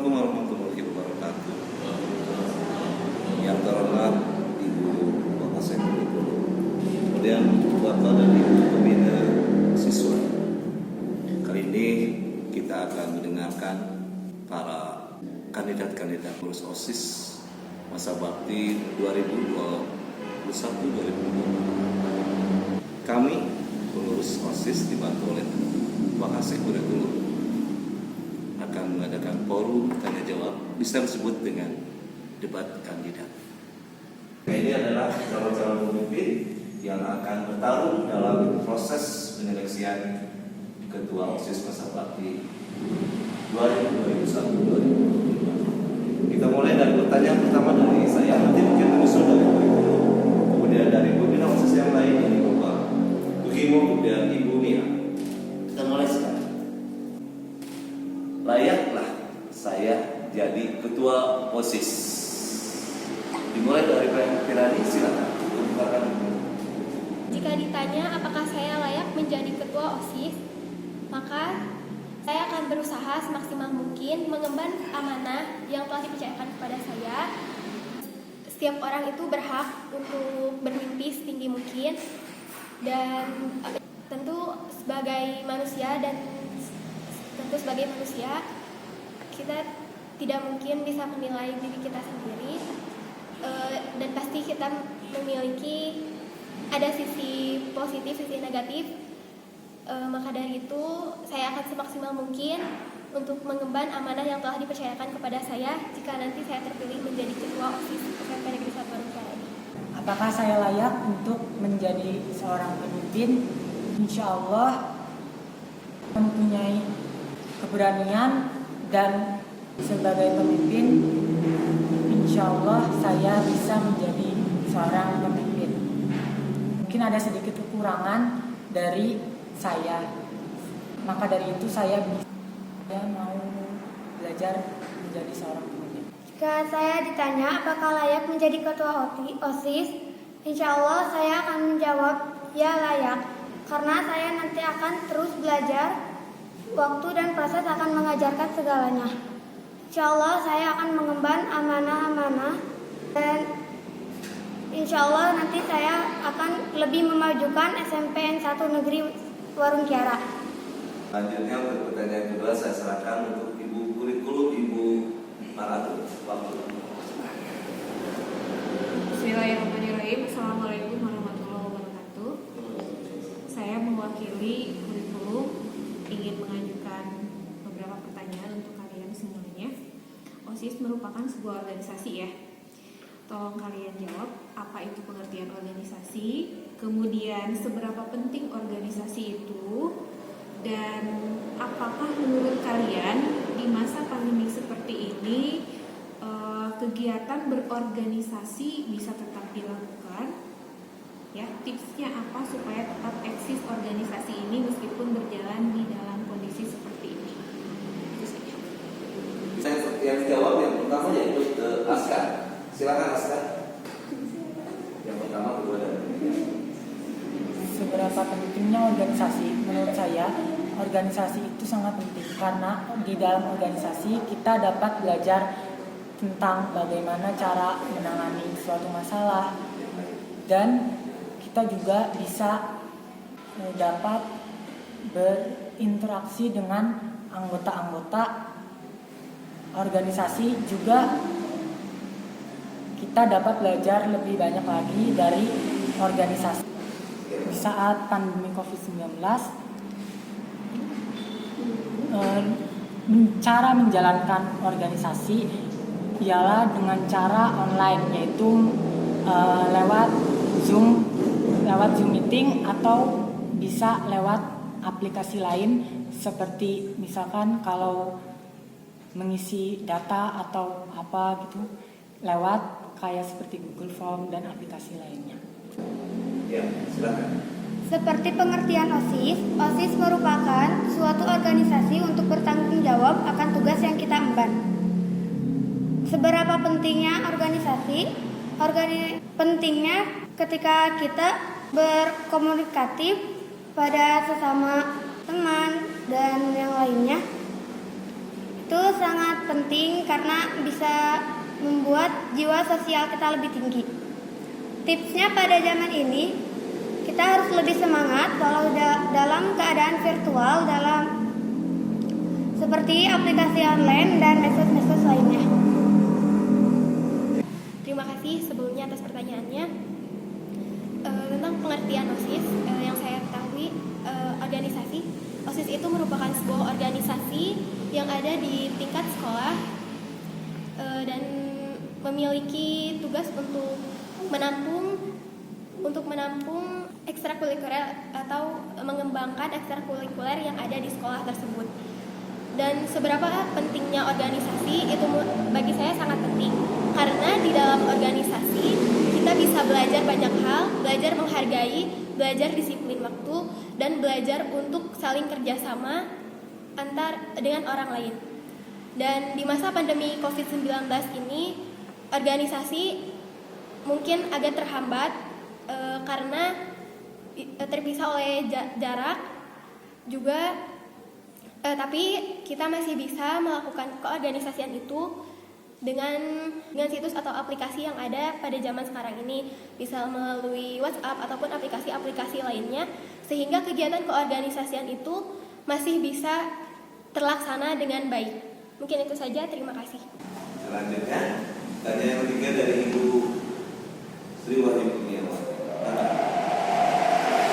Assalamualaikum warahmatullahi wabarakatuh. Yang terhormat Ibu Wakasek, kemudian Bapak dan Ibu pembina siswa. Kali ini kita akan mendengarkan para kandidat-kandidat pengurus OSIS masa bakti 2021-2022. Kami pengurus OSIS dibantu oleh Wakasek Kurikulum akan mengadakan forum tanya jawab, bisa disebut dengan debat kandidat. Ini adalah calon-calon pemimpin yang akan bertarung dalam proses penyeleksian ketua OSIS masa bakti 2021-2022. Kita mulai dari pertanyaan pertama dari saya, nanti mungkin menyusul dari kurikulum, kemudian dari pembina OSIS yang lain, dari Bapak Tuhimo, kemudian Ibu Mia. Kita mulai sekarang. Layaklah saya jadi ketua OSIS. Dimulai dari Pak Firani, silakan. Jika ditanya apakah saya layak menjadi ketua OSIS, maka saya akan berusaha semaksimal mungkin mengemban amanah yang telah dipercayakan kepada saya. Setiap orang itu berhak untuk bermimpi setinggi mungkin, dan tentu sebagai manusia kita tidak mungkin bisa menilai diri kita sendiri, dan pasti kita memiliki ada sisi positif, sisi negatif. Maka dari itu saya akan semaksimal mungkin untuk mengemban amanah yang telah dipercayakan kepada saya jika nanti saya terpilih menjadi ketua OSIS SMP Negeri 1 Warung Kiara. Apakah saya layak untuk menjadi seorang pemimpin? Insya Allah mempunyai keberanian, dan sebagai pemimpin insya Allah saya bisa menjadi seorang pemimpin. Mungkin ada sedikit kekurangan dari saya, maka dari itu saya mau belajar menjadi seorang pemimpin. Jika saya ditanya apakah layak menjadi ketua OSIS, insya Allah saya akan menjawab ya layak, karena saya nanti akan terus belajar. Waktu dan proses akan mengajarkan segalanya. Insya Allah saya akan mengemban amanah-amanah, dan insya Allah nanti saya akan lebih memajukan SMP N1 Negeri Warung Kiara. Selanjutnya untuk pertanyaan kedua saya serahkan untuk Ibu Kurikulum, Ibu Maratu. Bismillahirrahmanirrahim. Assalamualaikum warahmatullahi wabarakatuh. Saya mewakili kurikulum ingin mengajukan beberapa pertanyaan untuk kalian semuanya. OSIS merupakan sebuah organisasi ya. Tolong kalian jawab apa itu pengertian organisasi, kemudian seberapa penting organisasi itu, dan apakah menurut kalian di masa pandemi seperti ini kegiatan berorganisasi bisa tetap dilakukan? Ya, tipsnya apa supaya tetap eksis organisasi ini meskipun berjalan di dalam kondisi seperti ini? Itu saja. Yang dijawab yang pertama yaitu Askar. Silakan Askar. Yang pertama, kedua, dan ketiga. Seberapa pentingnya organisasi? Menurut saya, organisasi itu sangat penting karena di dalam organisasi kita dapat belajar tentang bagaimana cara menangani suatu masalah, dan kita juga bisa dapat berinteraksi dengan anggota-anggota organisasi. Juga kita dapat belajar lebih banyak lagi dari organisasi. Di saat pandemi COVID-19, cara menjalankan organisasi ialah dengan cara online, yaitu lewat Zoom meeting, atau bisa lewat aplikasi lain seperti misalkan kalau mengisi data atau apa gitu lewat kayak seperti Google Form dan aplikasi lainnya. Ya, silakan. Seperti pengertian OSIS merupakan suatu organisasi untuk bertanggung jawab akan tugas yang kita emban. Seberapa pentingnya organisasi? Pentingnya ketika kita berkomunikatif pada sesama teman dan yang lainnya, itu sangat penting karena bisa membuat jiwa sosial kita lebih tinggi. Tipsnya pada zaman ini, kita harus lebih semangat walau dalam keadaan virtual, seperti aplikasi online dan medsos-medsos lainnya. Terima kasih sebelumnya atas pertanyaannya. Tentang pengertian OSIS, yang saya ketahui, organisasi OSIS itu merupakan sebuah organisasi yang ada di tingkat sekolah dan memiliki tugas untuk menampung ekstrakurikuler atau mengembangkan ekstrakurikuler yang ada di sekolah tersebut. Dan seberapa pentingnya organisasi itu bagi saya sangat penting, karena di dalam organisasi kita bisa belajar banyak hal, belajar menghargai, belajar disiplin waktu, dan belajar untuk saling kerjasama dengan orang lain. Dan di masa pandemi COVID-19 ini, organisasi mungkin agak terhambat karena terpisah oleh jarak juga, tapi kita masih bisa melakukan keorganisasian itu dengan situs atau aplikasi yang ada pada zaman sekarang ini, bisa melalui WhatsApp ataupun aplikasi-aplikasi lainnya, sehingga kegiatan keorganisasian itu masih bisa terlaksana dengan baik. Mungkin itu saja, terima kasih. Selanjutnya, tanya yang ketiga dari Ibu Sri Wahyuni.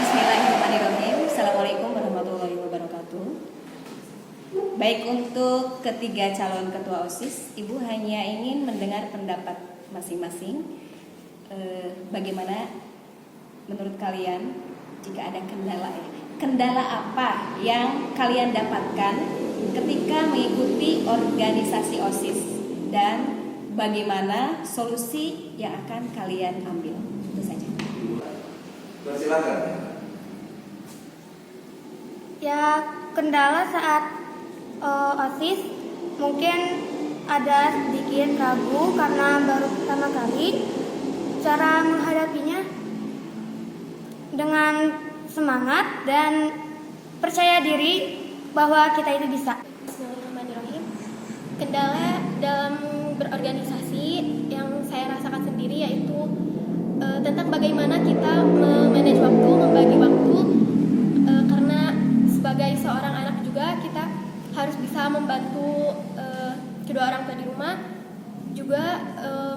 Bismillahirrahmanirrahim. Assalamualaikum warahmatullahi wabarakatuh. Baik, untuk ketiga calon ketua OSIS, Ibu hanya ingin mendengar pendapat masing-masing. Bagaimana menurut kalian jika ada kendala ya? Kendala apa yang kalian dapatkan ketika mengikuti organisasi OSIS, dan bagaimana solusi yang akan kalian ambil? Itu saja. Silakan. Ya, kendala saat OSIS mungkin ada sedikit ragu karena baru pertama kali. Cara menghadapinya dengan semangat dan percaya diri bahwa kita itu bisa. Bismillahirrahmanirrahim. Kendala dalam berorganisasi yang saya rasakan sendiri yaitu tentang bagaimana kita memanage waktu, membagi waktu, karena sebagai seorang anak juga kita harus bisa membantu kedua orang tua di rumah, juga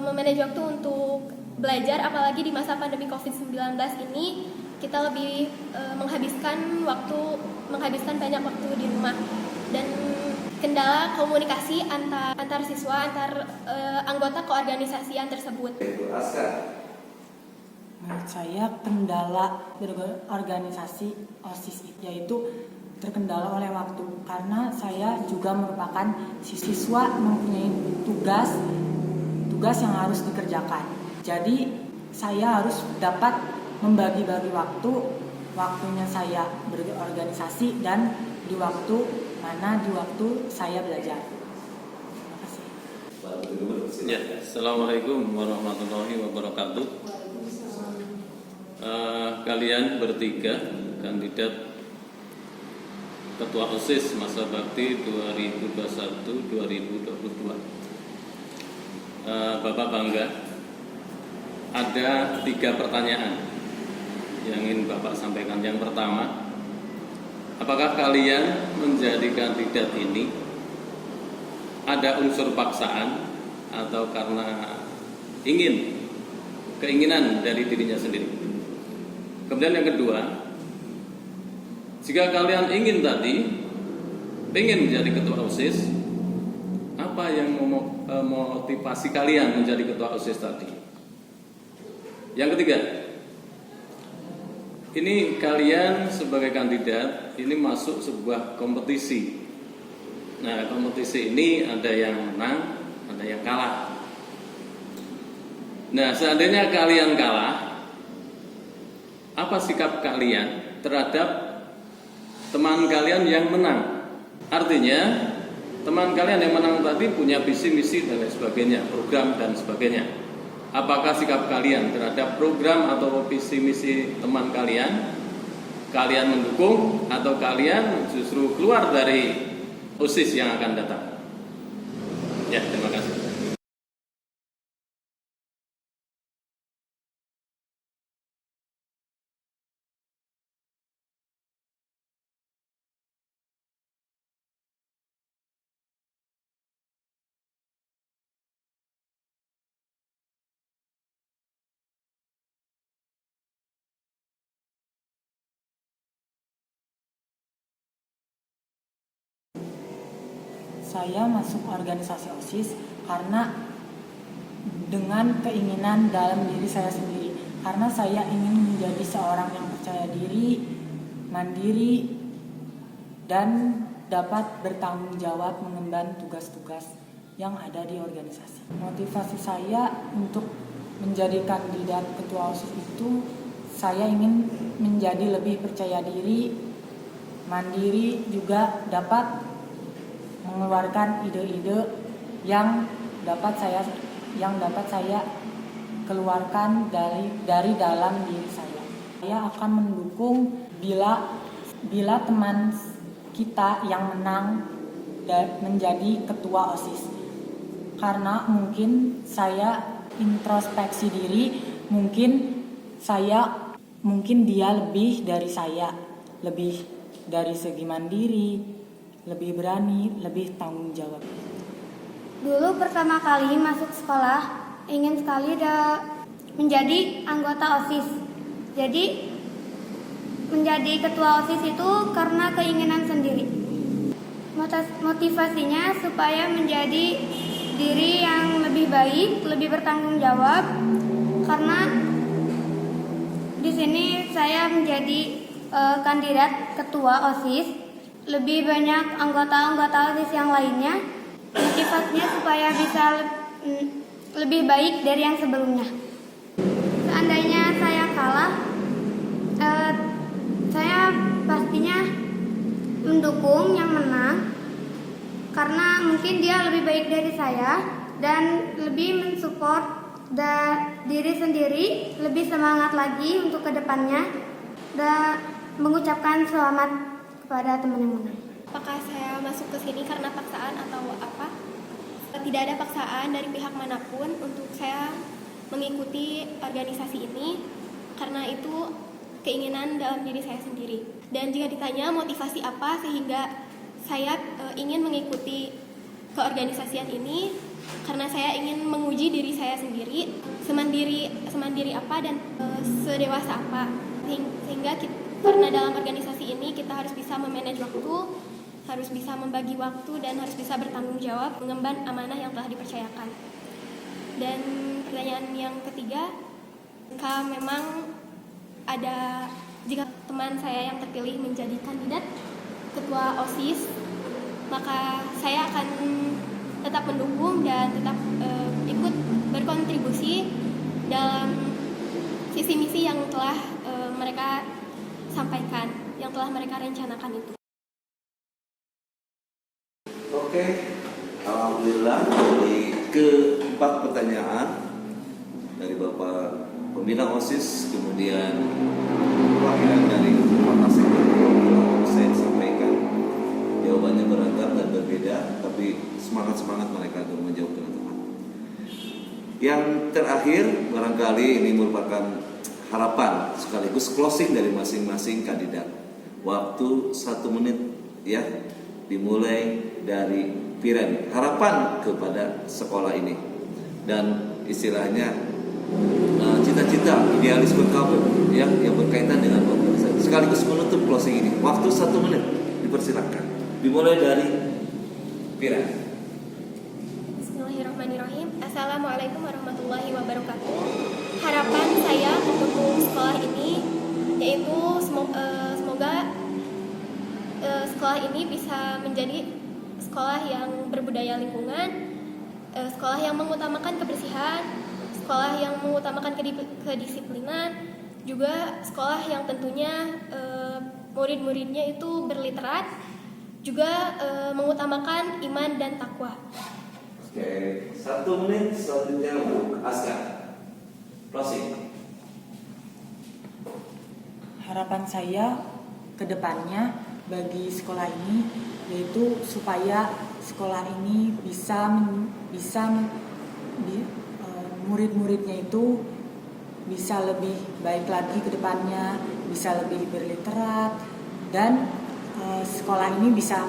memanage waktu untuk belajar, apalagi di masa pandemi COVID-19 ini kita lebih menghabiskan banyak waktu di rumah. Dan kendala komunikasi antar siswa, antar anggota keorganisasian tersebut. Menurut saya kendala berorganisasi OSIS yaitu terkendala oleh waktu, karena saya juga merupakan siswa mempunyai tugas yang harus dikerjakan. Jadi saya harus dapat membagi-bagi waktunya saya berorganisasi dan di waktu saya belajar. Terima kasih. Ya, Assalamualaikum warahmatullahi wabarakatuh. Kalian bertiga kandidat Ketua OSIS masa bakti 2021-2022. Bapak bangga, ada 3 pertanyaan yang ingin Bapak sampaikan. Yang pertama, apakah kalian menjadi kandidat ini ada unsur paksaan atau karena keinginan dari dirinya sendiri? Kemudian yang kedua, jika kalian ingin menjadi ketua OSIS, apa yang memotivasi kalian menjadi ketua OSIS tadi? Yang ketiga, ini kalian sebagai kandidat ini masuk sebuah kompetisi. Nah, kompetisi ini ada yang menang, ada yang kalah. Nah, seandainya kalian kalah, apa sikap kalian terhadap teman kalian yang menang? Artinya, teman kalian yang menang tadi punya visi misi dan lain sebagainya, program dan sebagainya. Apakah sikap kalian terhadap program atau visi misi teman kalian? Kalian mendukung atau kalian justru keluar dari OSIS yang akan datang? Ya, terima kasih. Saya masuk organisasi OSIS karena dengan keinginan dalam diri saya sendiri. Karena saya ingin menjadi seorang yang percaya diri, mandiri, dan dapat bertanggung jawab mengemban tugas-tugas yang ada di organisasi. Motivasi saya untuk menjadi kandidat ketua OSIS itu, saya ingin menjadi lebih percaya diri, mandiri, juga dapat mengeluarkan ide-ide yang dapat saya keluarkan dari dalam diri saya. Saya akan mendukung bila teman kita yang menang menjadi ketua OSIS. Karena mungkin saya introspeksi diri, mungkin dia lebih dari saya, lebih dari segi mandiri, lebih berani, lebih tanggung jawab. Dulu pertama kali masuk sekolah, ingin sekali menjadi anggota OSIS. Jadi menjadi ketua OSIS itu karena keinginan sendiri. Motivasinya supaya menjadi diri yang lebih baik, lebih bertanggung jawab. Karena di sini saya menjadi kandidat ketua OSIS. Lebih banyak anggota-anggota OSIS yang lainnya, motivasinya supaya bisa lebih baik dari yang sebelumnya. Seandainya saya kalah, saya pastinya mendukung yang menang, karena mungkin dia lebih baik dari saya dan lebih mensupport diri sendiri, lebih semangat lagi untuk kedepannya, dan mengucapkan selamat kepada teman yang menang. Apakah saya masuk ke sini karena paksaan atau apa? Tidak ada paksaan dari pihak manapun untuk saya mengikuti organisasi ini, karena itu keinginan dalam diri saya sendiri. Dan jika ditanya motivasi apa sehingga saya ingin mengikuti keorganisasian ini, karena saya ingin menguji diri saya sendiri, semandiri apa dan sedewasa apa, sehingga karena dalam organisasi ini kita harus bisa memanage waktu, harus bisa membagi waktu, dan harus bisa bertanggung jawab mengemban amanah yang telah dipercayakan. Dan pertanyaan yang ketiga, jika teman saya yang terpilih menjadi kandidat ketua OSIS, maka saya akan tetap mendukung dan tetap ikut berkontribusi dalam visi misi yang telah mereka sampaikan, yang telah mereka rencanakan itu. Oke, alhamdulillah dari keempat pertanyaan dari Bapak Pembina OSIS, kemudian perwakilan dari Fakultas Ekonomi, saya sampaikan jawabannya beragam dan berbeda, tapi semangat mereka untuk menjawab dengan tepat. Yang terakhir, barangkali ini merupakan harapan sekaligus closing dari masing-masing kandidat. Waktu 1 menit ya, dimulai dari Piren. Harapan kepada sekolah ini dan istilahnya cita-cita, idealisme kamu ya, yang berkaitan dengan organisasi. Sekaligus menutup closing ini. Waktu 1 menit, dipersilakan. Dimulai dari Piren. Bismillahirrahmanirrahim. Assalamualaikum warahmatullahi wabarakatuh. Harapan saya untuk sekolah ini yaitu semoga sekolah ini bisa menjadi sekolah yang berbudaya lingkungan, sekolah yang mengutamakan kebersihan, sekolah yang mengutamakan kedisiplinan, juga sekolah yang tentunya murid-muridnya itu berliterat, juga mengutamakan iman dan takwa. Oke, 1 menit selanjutnya untuk Aska. Closing. Harapan saya ke depannya bagi sekolah ini, yaitu supaya sekolah ini murid-muridnya itu bisa lebih baik lagi ke depannya, bisa lebih berliterat, dan sekolah ini bisa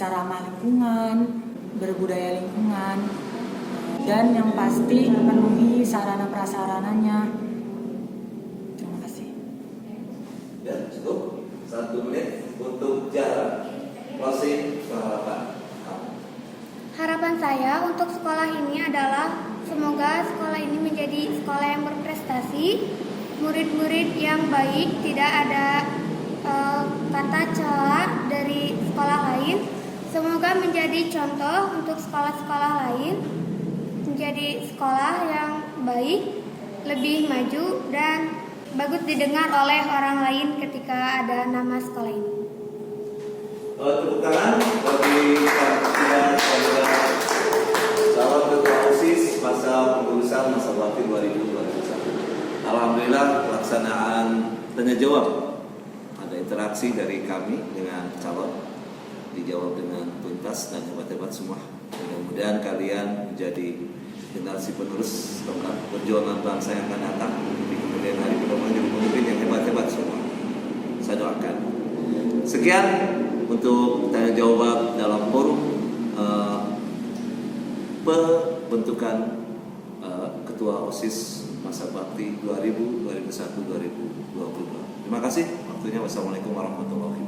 ramah lingkungan, berbudaya lingkungan, dan yang pasti memenuhi sarana prasarananya. Terima kasih. Ya, cukup 1 menit untuk jarak closing harapan. Harapan saya untuk sekolah ini adalah semoga sekolah ini menjadi sekolah yang berprestasi, murid-murid yang baik, tidak ada kata cela dari sekolah lain. Semoga menjadi contoh untuk sekolah-sekolah lain, menjadi sekolah yang baik, lebih maju, dan bagus didengar oleh orang lain ketika ada nama sekolah ini. Tepuk tangan bagi kandidat calon ketua OSIS masa pengurusan masa bakti 2021. Alhamdulillah pelaksanaan tanya jawab, ada interaksi dari kami dengan calon, dijawab dengan tuntas dan hebat-hebat semua. Mudah-mudahan kalian menjadi generasi penerus tongkat perjuangan bangsa yang akan datang di kemudian hari, mudah-mudahan jadi pemimpin yang hebat-hebat semua. Saya doakan. Sekian untuk tanya jawab dalam forum pembentukan ketua OSIS masa bakti 2021-2022. Terima kasih waktunya. Wassalamualaikum warahmatullahi wabarakatuh.